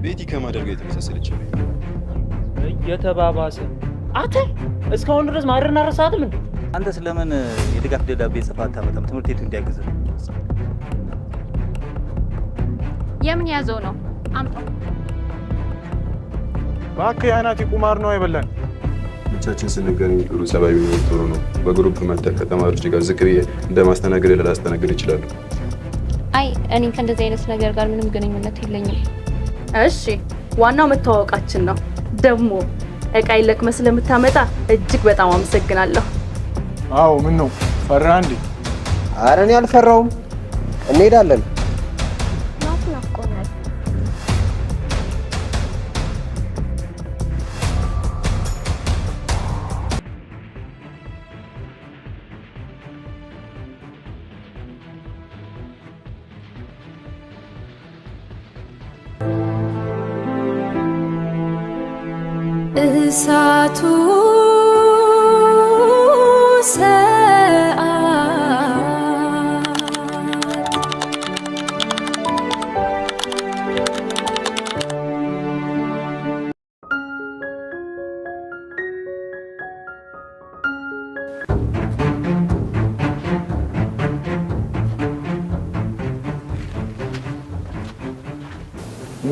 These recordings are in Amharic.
ቤቲ ከማደርጋ የተመሳሰለች የተባባሰ አተ እስካሁን ድረስ ማድረና ረሳትም እንዴ? አንተ ስለምን የድጋፍ ደብዳቤ ጽፋት አመጣም? ትምህርት ቤቱ እንዲያግዝ የምን ያዘው ነው? አምጣው ባክ ያናቲ ቁማር ነው አይበላን። ብቻችን ስንገናኝ ጥሩ ጸባይ ቢኖር ጥሩ ነው። በግሩፕ መጥተህ ከተማሪዎች ጋር ዝቅ ብዬ እንደማስተናገድ ላስተናግድ ይችላል። አይ እኔ ከእንደዚህ አይነት ነገር ጋር ምንም ግንኙነት የለኝም። እሺ ዋናው መተዋወቃችን ነው። ደግሞ እቃ ይለክ ስለምታመጣ እጅግ በጣም አመሰግናለሁ። አዎ ምን ነው ፈራ እንዴ? ኧረ እኔ አልፈራውም። እንሄዳለን። እሳቱ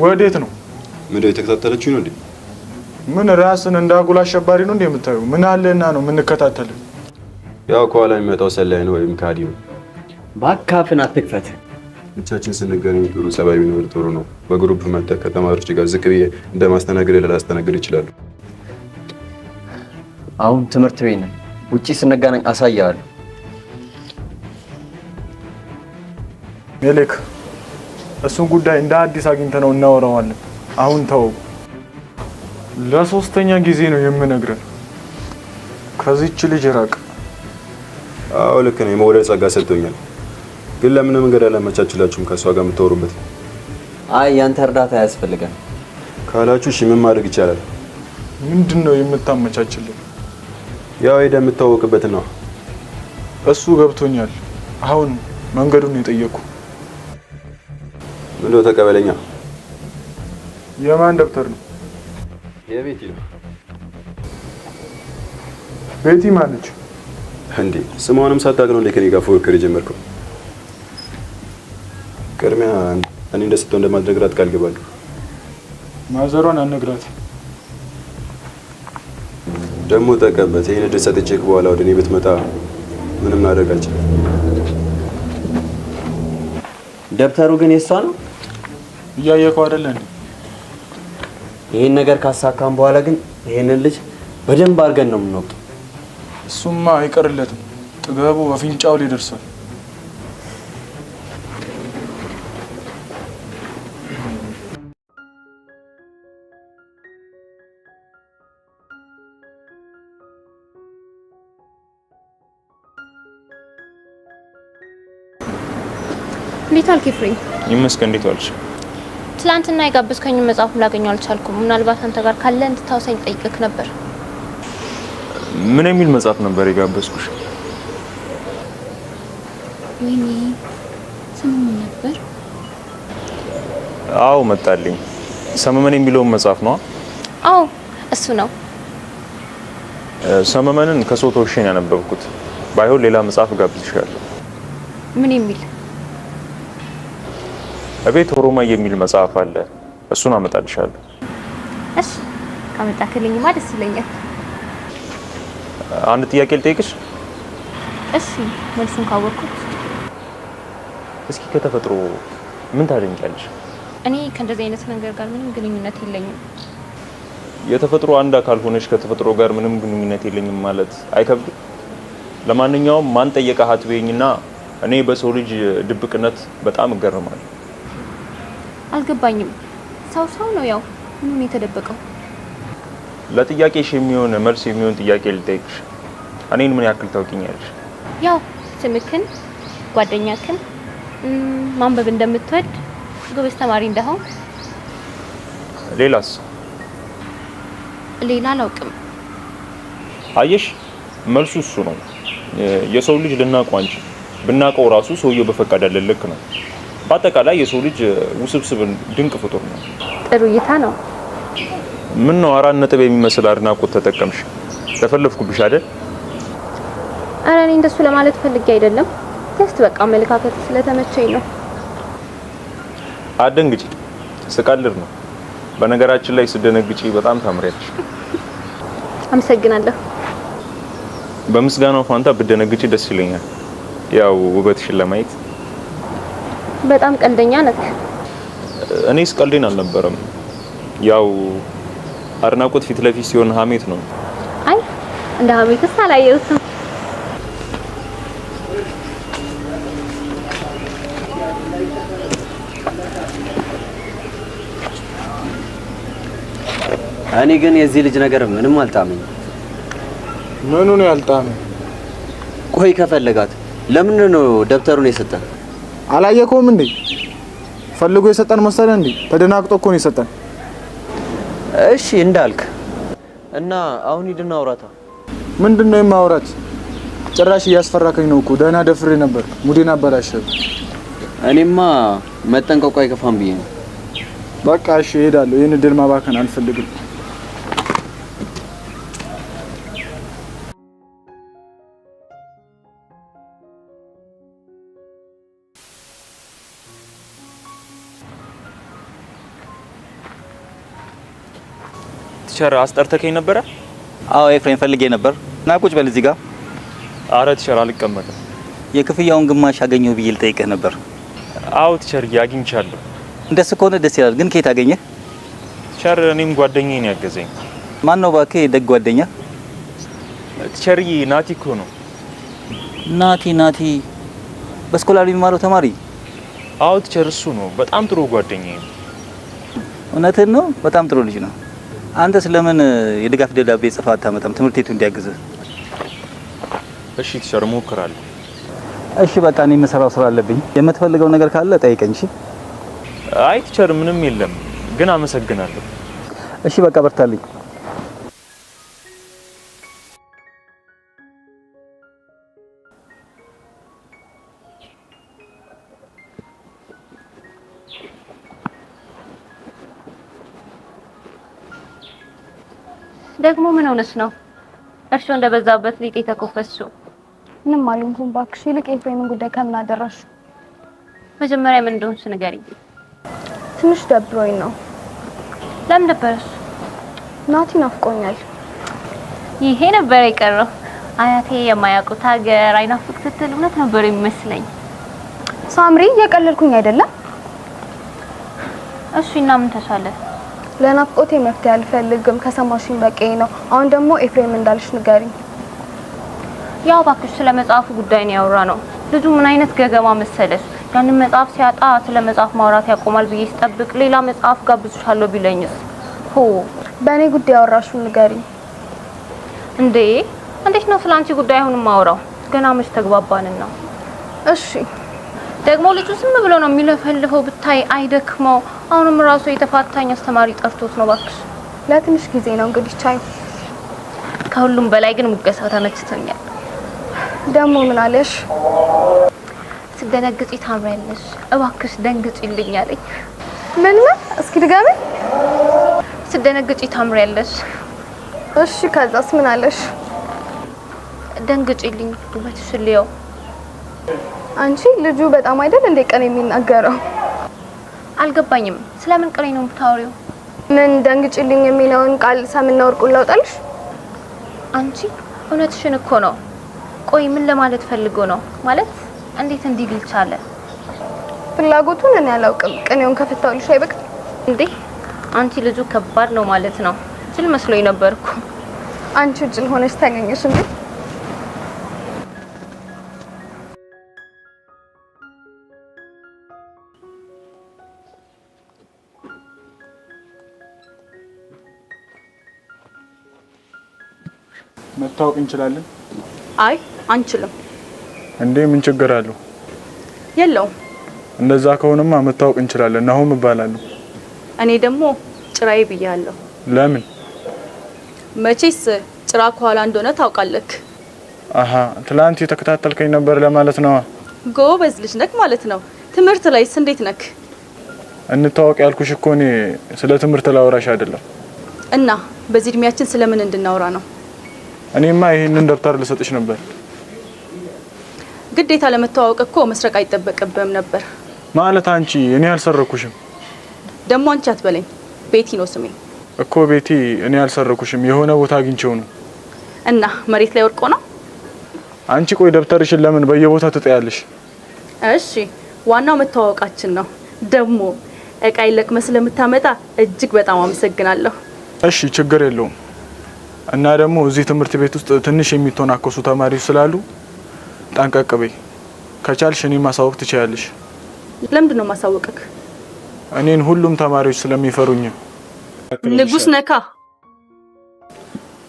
ወዴት ነው? ምንድነው የተከታተለችው ነው እንዴ? ምን ራስን እንዳጉል አሸባሪ ነው እንዴ የምታየው? ምን አለና ነው የምንከታተል? ያው ከኋላ የሚመጣው ሰላይ ነው ወይም ካዲ ነው። ባካፍን አትክፈት። ብቻችን ስንገናኝ ጥሩ ጸባይ ቢኖር ጥሩ ነው። በግሩፕ መጥተህ ከተማሪዎች ጋር ዝቅ ብዬ እንደማስተናገድ ላስተናግድ ይችላል። አሁን ትምህርት ቤት ነን። ውጪ ስንገናኝ አሳያለሁ። ሜሌክ እሱን ጉዳይ እንደ አዲስ አግኝተነው እናወራዋለን። አሁን ተው። ለሶስተኛ ጊዜ ነው የምነግርህ። ከዚህች ልጅ ራቅ። አዎ ልክ ነው። የመውለድ ጸጋ ሰጥቶኛል። ግን ለምን መንገድ አላመቻችላችሁም ከሷ ጋር የምታወሩበት? አይ ያንተ እርዳታ ያስፈልጋል ካላችሁ እሺ ምን ማድረግ ይቻላል? ምንድነው የምታመቻችልን? ያው ሄደ የምታወቅበት ነው። እሱ ገብቶኛል። አሁን መንገዱን የጠየቁ ምንድነው? ተቀበለኛ። የማን ደብተር ነው? የቤቲ ነው። ቤቲ ማለች እንዴ? ስሟንም ሳታውቅ ነው እንዴ ከኔ ጋር ፉክክር የጀመርከው? ቅድሚያ እኔ እንደሰጠው እንደማድረግራት ቃል ገባለሁ። ማዘሯን አነግራት። ደግሞ ተቀበል። ይሄን እድል ሰጥቼክ በኋላ ወደ እኔ ብትመጣ ምንም ማድረግ አልችልም። ደብተሩ ግን የሷ ነው? እያየከው አይደል እንዴ? ይሄን ነገር ካሳካም በኋላ ግን ይሄንን ልጅ በደንብ አድርገን ነው የምንወቅው። እሱማ አይቀርለትም። ጥገቡ በፊንጫው ላይ ደርሷል። እንዴት አልክ ኤፍሬም? ይመስገን። እንዴት ዋልሽ? ትላንትና የጋበዝከኝ መጽሐፍ ላገኘው አልቻልኩም። ምናልባት አንተ ጋር ካለ እንድታውሰኝ ጠይቅክ ነበር። ምን የሚል መጽሐፍ ነበር የጋበዝኩሽ? ወይኔ ስሙ ነበር? አዎ መጣልኝ። ሰመመን የሚለውን መጽሐፍ ነው? አዎ እሱ ነው። ሰመመንን ከሶቶሽን ያነበብኩት። ባይሆን ሌላ መጽሐፍ ጋብዝሻለሁ። ምን የሚል? እቤት ኦሮማይ የሚል መጽሐፍ አለ። እሱን አመጣልሻለሁ። እሺ ካመጣክልኝማ ደስ ይለኛል። አንድ ጥያቄ ልጠይቅሽ? እሺ መልሱን ካወቅኩት። እስኪ ከተፈጥሮ ምን ታደንቂያለሽ? እኔ ከእንደዚህ አይነት ነገር ጋር ምንም ግንኙነት የለኝም። የተፈጥሮ አንድ አካል ሆነሽ ከተፈጥሮ ጋር ምንም ግንኙነት የለኝም ማለት አይከብድም? ለማንኛውም ማን ጠየቀህ አትበይኝና እኔ በሰው ልጅ ድብቅነት በጣም እገረማለሁ። አልገባኝም። ሰው ነው ያው ምንም የተደበቀው። ለጥያቄሽ የሚሆን መልስ የሚሆን ጥያቄ ልጠይቅሽ። እኔን ምን ያክል ታውቂኛለሽ? ያው ስምክን፣ ጓደኛክን፣ ማንበብ እንደምትወድ፣ ጎበዝ ተማሪ እንደሆንክ። ሌላስ? ሌላ አላውቅም። አየሽ መልሱ እሱ ነው። የሰው ልጅ ልናውቀው አንቺ ብናውቀው ራሱ ሰውየው በፈቀደልን ልክ ነው። በአጠቃላይ የሰው ልጅ ውስብስብ ድንቅ ፍጡር ነው። ጥሩ እይታ ነው። ምን ነው 4 ነጥብ የሚመስል አድናቆት ተጠቀምሽ? ተፈለፍኩብሽ አይደል? ኧረ እኔ እንደሱ ለማለት ፈልጌ አይደለም። ጀስት በቃ አመለካከት ስለተመቸኝ ነው። አደንግጪ፣ ስቀልድ ነው። በነገራችን ላይ ስደነግጪ በጣም ታምሪያለሽ። አመሰግናለሁ። በምስጋናው ፋንታ ብደነግጪ ደስ ይለኛል። ያው ውበትሽን ለማየት። በጣም ቀልደኛ ነህ። እኔስ ቀልዴን አልነበረም። ያው አድናቆት ፊት ለፊት ሲሆን ሀሜት ነው። አይ እንደ ሀሜትስ አላየሁትም። እኔ ግን የዚህ ልጅ ነገር ምንም አልጣመኝ። ምኑ ነው ያልጣመኝ? ቆይ ከፈለጋት ለምን ነው ደብተሩን የሰጠን? አላየከውም እንዴ? ፈልጎ የሰጠን መሰለህ እንዴ? ተደናቅጦ እኮ ነው የሰጠን። እሺ እንዳልክ እና አሁን ሂድና አውራታ። ምንድነው የማውራት? ጭራሽ እያስፈራከኝ ነው እኮ። ደህና ደፍሬ ነበር፣ ሙዴን አበላሸው። እኔማ መጠንቀቁ አይከፋም ብዬ ነው። በቃ እሺ እሄዳለሁ። ይሄን እድል ማባከን አልፈልግም። ቲቸር አስጠርተከኝ ነበረ? አዎ ኤፍሬም ፈልጌ ነበር። ና ቁጭ በል እዚህ ጋር። አረ ቲቸር አልቀመጥም። የክፍያውን ግማሽ አገኘው ብዬ ልጠይቅህ ነበር። አዎ ቲቸር አግኝቻለሁ። እንደሱ ከሆነ ደስ ይላል። ግን ከየት አገኘህ? ቲቸር እኔም ጓደኛዬ ነው ያገዘኝ። ማን ነው እባክህ ደግ ጓደኛ? ቲቸርዬ ናቲ እኮ ነው። ናቲ በስኮላር የሚማረው ተማሪ? አዎ ቲቸር እሱ ነው። በጣም ጥሩ ጓደኛዬ ነው። እውነትህን ነው? በጣም ጥሩ ልጅ ነው። አንተ ስለምን የድጋፍ ደብዳቤ ጽፈህ አታመጣም ትምህርት ቤቱ እንዲያግዝህ? እሺ ቲቸር እሞክራለሁ። እሺ በቃ እኔ የምሰራው ስራ አለብኝ። የምትፈልገው ነገር ካለ ጠይቀኝ። እሺ? አይ ቲቸር ምንም የለም፣ ግን አመሰግናለሁ። እሺ በቃ በርታልኝ። ደግሞ ምን ሆነሽ ነው? እርሾ እንደበዛበት ሊጥ የተኮፈሱ። ምንም አልሆንኩም እባክሽ። ይልቅ የፍሬምን ጉዳይ ከምን አደረሽ? መጀመሪያ ምን እንደሆንሽ ንገሪኝ። ትንሽ ደብሮኝ ነው። ለምን ደበረሽ? ናቲ ናፍቆኛል። ይሄ ነበር የቀረው። አያቴ የማያውቁት ሀገር አይናፍቅ ስትል እውነት ነበር የሚመስለኝ። ሳምሪ እየቀለልኩኝ አይደለም። እሺ እና ምን ተሻለ? ለናፍቆቴ መፍትሄ አልፈልግም። ከሰማሽኝ በቂ ነው። አሁን ደግሞ ኤፍሬም እንዳልሽ ንገሪኝ። ያው እባክሽ ስለ መጽሐፉ ጉዳይ ነው ያወራነው። ልጁ ምን አይነት ገገማ መሰለሽ? ያንን መጽሐፍ ሲያጣ ስለ መጽሐፍ ማውራት ያቆማል ብዬ ስጠብቅ ሌላ መጽሐፍ ጋብዝሻለሁ ቢለኝስ? በእኔ ጉዳይ ያወራሽው ንገሪኝ። እንዴ እንዴት ነው ስላንቺ ጉዳይ አሁን ማውራው? ገና መች ተግባባንና። እሺ ደግሞ ልጁ ዝም ብሎ ነው የሚለፈልፈው ብታይ አይደክመው። አሁንም ራሱ የተፋታኝ አስተማሪ ጠርቶት ነው እባክሽ። ለትንሽ ጊዜ ነው እንግዲህ ቻዩ። ከሁሉም በላይ ግን ሙገሳው ተመችቶኛል። ደግሞ ምን አለሽ? ስደነግጪ ታምሪያለሽ፣ እባክሽ ደንግጪልኝ አለኝ። ምን? እስኪ ድጋሚ። ስደነግጪ ታምሪያለሽ። እሺ ከዛስ ምን አለሽ? ደንግጪልኝ ውበትሽን ልየው። አንቺ ልጁ በጣም አይደል እንደ ቀን የሚናገረው? አልገባኝም። ስለምን ቅሬ ነው የምታወሪው? ምን ደንግጪልኝ የሚለውን ቃል ሰምና ወርቁን ላውጣልሽ? አንቺ እውነትሽን እኮ ነው። ቆይ ምን ለማለት ፈልጎ ነው? ማለት እንዴት እንዲል ቻለ? ፍላጎቱን እኔ አላውቅም። ቅኔውን ከፍታውልሽ አይበቅ እንዴ? አንቺ ልጁ ከባድ ነው ማለት ነው። ጅል መስሎኝ ነበርኩ። አንቺ ጅል ሆነሽ ታገኘሽ እንዴ? መታወቅ እንችላለን? አይ አንችልም። እንዴ ምን ችግር አለው? የለውም። እንደዛ ከሆነማ መታወቅ እንችላለን። ናሆም እባላለሁ። እኔ ደግሞ ጭራይ ብያለሁ። ለምን? መቼስ ጭራ ከኋላ እንደሆነ ታውቃለህ። አሃ ትላንት የተከታተልከኝ ነበር ለማለት ነው። ጎበዝ ልጅ ነክ ማለት ነው። ትምህርት ላይስ እንዴት ነክ? እንታወቅ ያልኩሽ እኮ እኔ ስለ ትምህርት ላወራሽ አይደለም። እና በዚህ እድሜያችን ስለምን እንድናወራ ነው? እኔማ ይሄንን ደብተር ልሰጥሽ ነበር። ግዴታ ለመተዋወቅ እኮ መስረቅ አይጠበቅብም ነበር። ማለት አንቺ እኔ አልሰረኩሽም። ደሞ አንቺ አትበለኝ። ቤቲ ነው ስሜ እኮ። ቤቲ እኔ አልሰረኩሽም፣ የሆነ ቦታ አግኝቼው ነው። እና መሬት ላይ ወርቆ ነው? አንቺ ቆይ ደብተርሽን ለምን በየቦታው ትጠያለሽ? እሺ ዋናው መተዋወቃችን ነው። ደሞ እቃ ይለቅመ ስለምታመጣ እጅግ በጣም አመሰግናለሁ። እሺ ችግር የለውም። እና ደግሞ እዚህ ትምህርት ቤት ውስጥ ትንሽ የሚተናከሱ ተማሪዎች ስላሉ ጠንቀቅ በይ። ከቻልሽ እኔ ማሳወቅ ትችያለሽ። ለምንድን ነው ማሳወቅክ? እኔን ሁሉም ተማሪዎች ስለሚፈሩኝ። ንጉስ ነካ።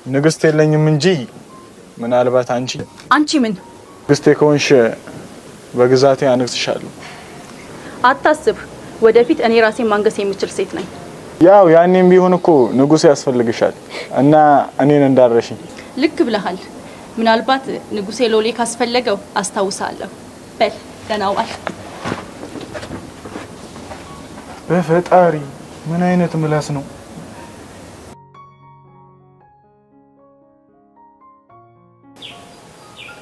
ንግስት የለኝም እንጂ ምናልባት አንቺ ምን ንግስቴ ከሆንሽ በግዛቴ አነግስሻለሁ። አታስብ፣ ወደፊት እኔ ራሴን ማንገስ የምችል ሴት ነኝ። ያው ያኔም ቢሆን እኮ ንጉስ ያስፈልግሻል እና እኔን እንዳረሽኝ። ልክ ብለሃል። ምናልባት ንጉሴ ሎሌ ካስፈለገው አስታውሳለሁ። በል ደህና ዋል። በፈጣሪ ምን አይነት ምላስ ነው?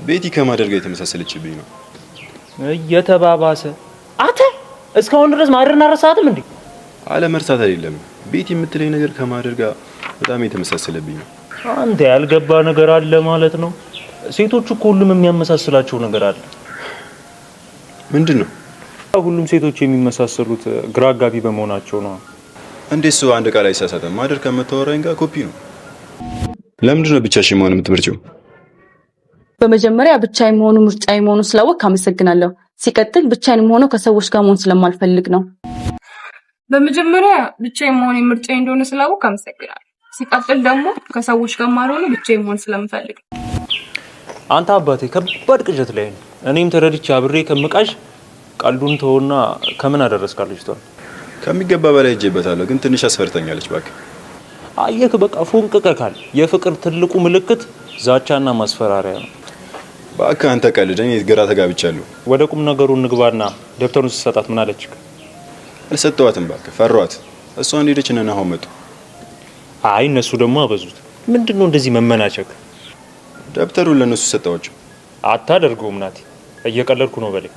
ቤቲ ከማደርጋ የተመሳሰለችብኝ ነው። እየተባባሰ አተ እስካሁን ድረስ ማድረና ረሳትም እንዴ? አለ መርሳት አይደለም። ቤቲ የምትለኝ ነገር ከማደርጋ በጣም የተመሳሰለብኝ ነው። አንተ ያልገባ ነገር አለ ማለት ነው። ሴቶች እኮ ሁሉም የሚያመሳስላቸው ነገር አለ። ምንድነው? ሁሉም ሴቶች የሚመሳሰሉት ግራ አጋቢ በመሆናቸው ነው። እንዴት ሰው አንድ ቃል አይሳሳትም? ማደር ከመተወራኝ ጋር ኮፒ ነው። ለምንድነው ብቻሽን መሆን የምትመርጪው? በመጀመሪያ ብቻዬን መሆኑ ምርጫዬ መሆኑ ስላወቅ አመሰግናለሁ። ሲቀጥል ብቻዬን መሆኑ ከሰዎች ጋር መሆን ስለማልፈልግ ነው። በመጀመሪያ ብቻዬን መሆኑ ምርጫዬ እንደሆነ ስላወቅ አመሰግናለሁ። ሲቀጥል ደግሞ ከሰዎች ጋር ማልሆነ ብቻዬን መሆን ስለምፈልግ። አንተ አባቴ ከባድ ቅዠት ላይ ነው። እኔም ተረድቼ አብሬ ከምቃሽ ቀልዱን ተውና ከምን አደረስካለች ተው። ከሚገባ በላይ እጄበታለሁ፣ ግን ትንሽ አስፈርተኛለች እባክህ። አየክ በቃ ፎንቅቀካል። የፍቅር ትልቁ ምልክት ዛቻና ማስፈራሪያ ነው። እባክህ አንተ ቀልደኝ፣ ግራ ተጋብቻለሁ። ወደ ቁም ነገሩ እንግባና ደብተሩን ሲሰጣት ምን አለች? አልሰጠዋትም እባክህ፣ ፈሯት። እሷ እንደሄደች እና ናሆም መጡ። አይ እነሱ ደግሞ አበዙት። ምንድነው እንደዚህ መመናቸክ? ደብተሩን ለነሱ ሰጣቸው። አታደርገውም ናቲ፣ እየቀለድኩ ነው በለኝ።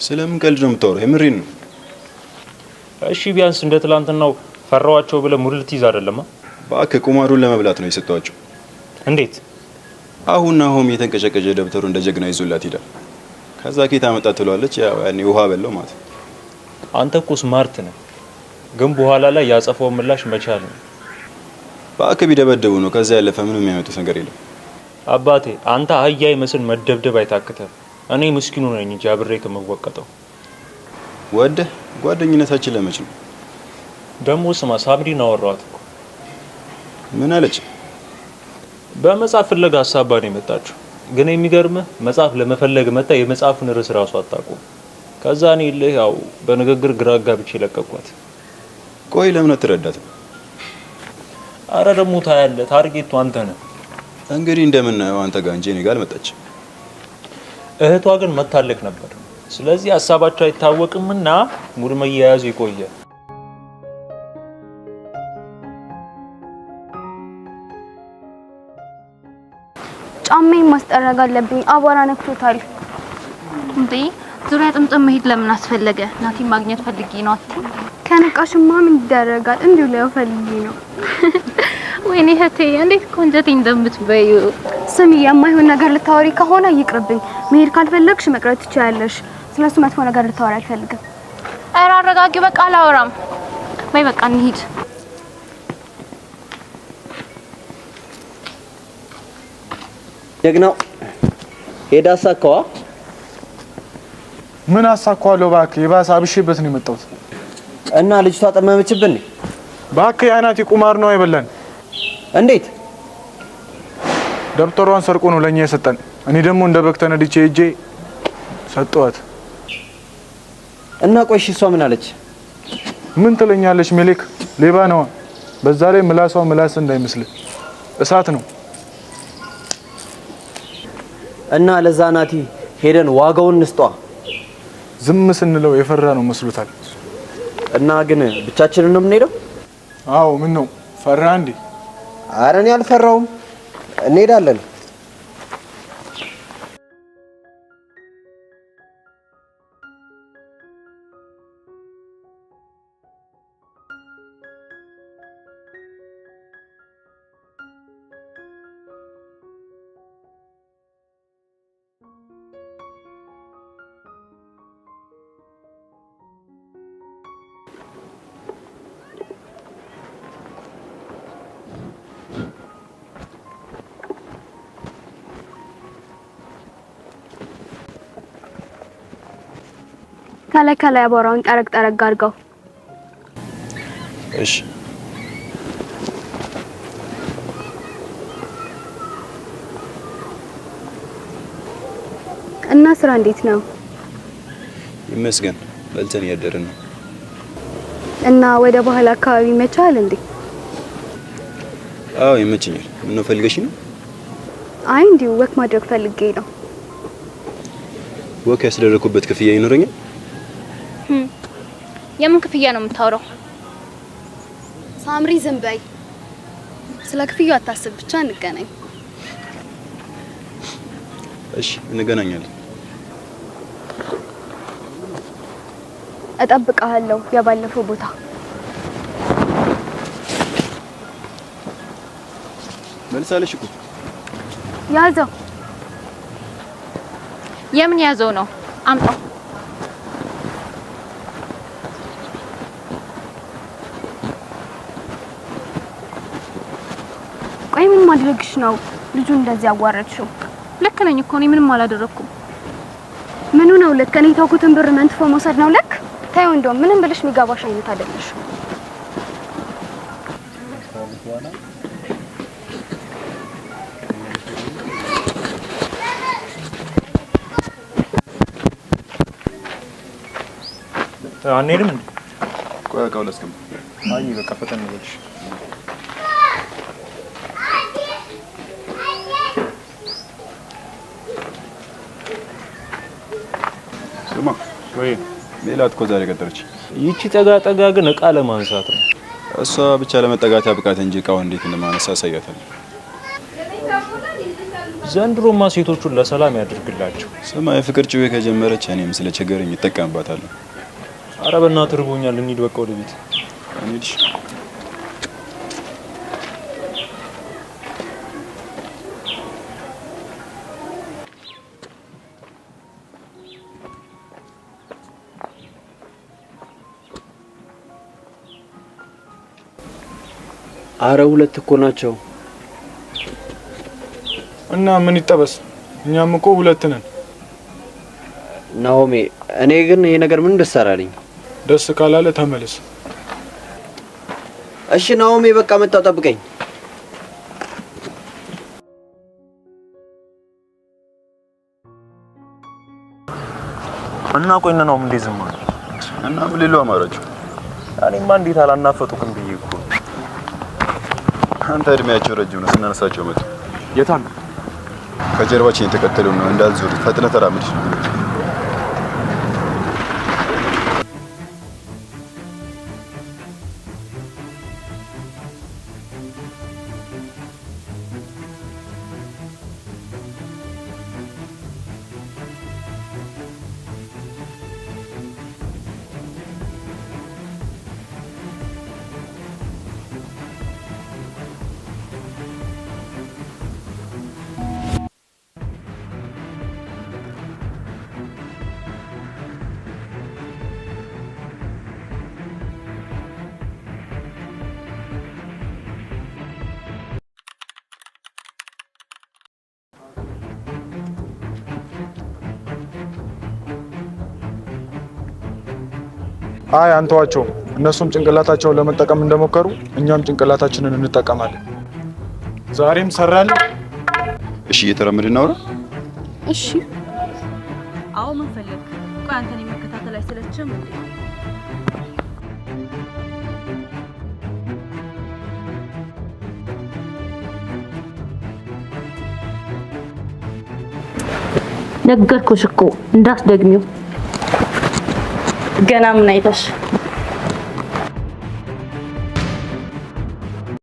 ስለምን ቀልድ ነው የምታወራው? የምሬን ነው። እሺ ቢያንስ እንደ ትላንትናው ፈራዋቸው ብለ ሙድል ትይዝ አይደለም? እባክህ ቁማሩን ለመብላት ነው የሰጣቸው። እንዴት? አሁን ናሆም የተንቀጨቀጨ ደብተሩ እንደ ጀግና ይዞላት ሄዳ። ከዛ ኬታ መጣ ትሏለች። ያው ያኔ ውሃ በለው ማለት። አንተ እኮ ስማርት ነህ፣ ግን በኋላ ላይ ያጸፈው ምላሽ መቻል ነው። እባክህ ቢደበደቡ ነው፣ ከዛ ያለፈ ምንም የሚያመጡት ነገር የለም። አባቴ አንተ አህያ ይመስል መደብደብ አይታክተም። እኔ ምስኪኑ ነኝ እንጂ አብሬ ከመወቀጠው። ወደ ጓደኝነታችን ለመች ነው ደግሞ? ስማ ሳምሪን አወራኋት እኮ። ምን አለች? በመጽሐፍ ፍለጋ ሀሳብ ነው የመጣችው። ግን የሚገርምህ መጽሐፍ ለመፈለግ መጣ፣ የመጽሐፉን ርዕስ ራሱ አጣቁም። ከዛ እኔ ያው በንግግር ግራ አጋብቼ ለቀኳት። ቆይ ለምን አትረዳትም? አረ ደግሞ ታያለህ፣ ታርጌቱ አንተ ነህ። እንግዲህ እንደምናየው አንተ ጋር እንጂ እኔ ጋር አልመጣች። እህቷ ግን መታለቅ ነበር። ስለዚህ ሀሳባቸው አይታወቅምና ሙድ መያያዙ ይቆየ። ጫማዬን ማስጠረግ አለብኝ፣ አቧራ ነክቶታል። እንዴ ዙሪያ ጥምጥም መሄድ ለምን አስፈለገ? ናቲ ማግኘት ፈልጊ ነው አትይ? ከነቃሽማ ምን ይደረጋል? እንዲሁ ላይ ፈልጊ ነው። ወይኔ እህቴ እንዴት ቆንጆቴ እንደምትበዩ። ስሚ የማይሆን ነገር ልታወሪ ከሆነ ይቅርብኝ። መሄድ ካልፈለግሽ መቅረት ትችያለሽ። ስለሱ መጥፎ ነገር ልታወሪ አልፈልግም። ኧረ አረጋጊ፣ በቃ አላወራም። በይ በቃ እንሂድ። ጀግናው ሄዳ አሳካዋ። ምን አሳካዋለሁ እባክህ? የባሰ አብሼበት ነው የመጣሁት። እና ልጅቷ ጠመመችብን። እባክህ ያናቲ ቁማር ነው አይበላን። እንዴት? ደብተሯን ሰርቆ ነው ለኛ የሰጠን። እኔ ደግሞ እንደ በግ ተነድቼ ሄጄ ሰጠዋት። እና ቆይ እሷ ምን አለች? ምን ትለኛለች? ሜሌክ ሌባ ነው። በዛ ላይ ምላሷ ምላስ እንዳይመስል እሳት ነው። እና ለዛ ናቲ ሄደን ዋጋውን እንስጧ። ዝም ስንለው የፈራ ነው መስሎታል። እና ግን ብቻችንን ነው የምንሄደው? አዎ ምን ነው ፈራ እንዴ? ኧረ እኔ አልፈራውም እንሄዳለን ከላይ አቧራውን ጠረግ አድርገው እሺ እና ስራ እንዴት ነው? ይመስገን በልተን ያደረን ነው። እና ወደ ባህል አካባቢ መቻል እንዴ? አዎ ይመችኛል። ምን ነው ፈልገሽ ነው? አይ እንዲሁ ወክ ማድረግ ፈልጌ ነው። ወክ ያስደረኩበት ክፍያ ይኖረኛል? የምን ክፍያ ነው የምታወራው? ሳምሪ ዝም በይ። ስለ ክፍያው አታስብ፣ ብቻ እንገናኝ። እሺ እንገናኛለን። እጠብቅሃለሁ የባለፈው ቦታ። መልሳለሽ እኮ። ያዘው። የምን ያዘው ነው? አምጣው። ቆይ ምን ማድረግሽ ነው? ልጁን እንደዚህ ያዋረድሽው? ልክ ነኝ እኮ እኔ ምንም አላደረኩም። ምኑ ነው ልክ? እኔ ተውኩትን ብር መንትፎ መውሰድ ነው ልክ? ታየው እንደው ምንም ብለሽ የሚገባሽ አይነት አይደለሽ። አንሄድም እንዴ? ቆይ እቃው ላስቀምጥ። አይ በቃ ፈተን ነው። ስማ ወይ ሜላት እኮ ዛሬ ቀጠረች። ይቺ ጠጋ ግን እቃ ለማንሳት ነው። እሷ ብቻ ለመጠጋት ያብቃት እንጂ እቃው እንዴት እንደማነሳ አሳያታለሁ። ዘንድሮማ ሴቶቹን ለሰላም ያድርግላቸው። ስማ የፍቅር ጭዌ ከጀመረች እኔም ስለ ቸገረኝ እጠቀምባታለሁ። ኧረ በእናትህ ርቦኛል፣ እንሂድ በቃ ወደ ቤት እንሂድ። አረ ሁለት እኮ ናቸው። እና ምን ይጠበስ? እኛም እኮ ሁለት ነን። ናሆሜ እኔ ግን ይሄ ነገር ምን ደስ አላለኝ። ደስ ካላለ ተመለስ። እሺ ናሆሜ በቃ መጣው፣ ጠብቀኝ። እና ቆይ ነው ምን እንደዝም አለ እና ምን ሌላው አማራጭው? እኔማ እንዴት አላናፈጡክም ብዬ እኮ። አንተ እድሜያቸው ረጅም ነው፣ ስናነሳቸው መጡ። የት አሉ? ከጀርባችን የተከተሉን ነው። እንዳልዞር ፈጥነህ ተራመድ። አይ አንተዋቸው። እነሱም ጭንቅላታቸውን ለመጠቀም እንደሞከሩ እኛም ጭንቅላታችንን እንጠቀማለን። ዛሬም ሰራን። እሺ እየተራመድን እናውራ። እሺ። አዎ ምን ፈለግ? ቆይ አንተን መከታተል አይሰለችም እንዴ? ነገርኩሽ እኮ እንዳትደግሚው። ገና ምን አይተሽ?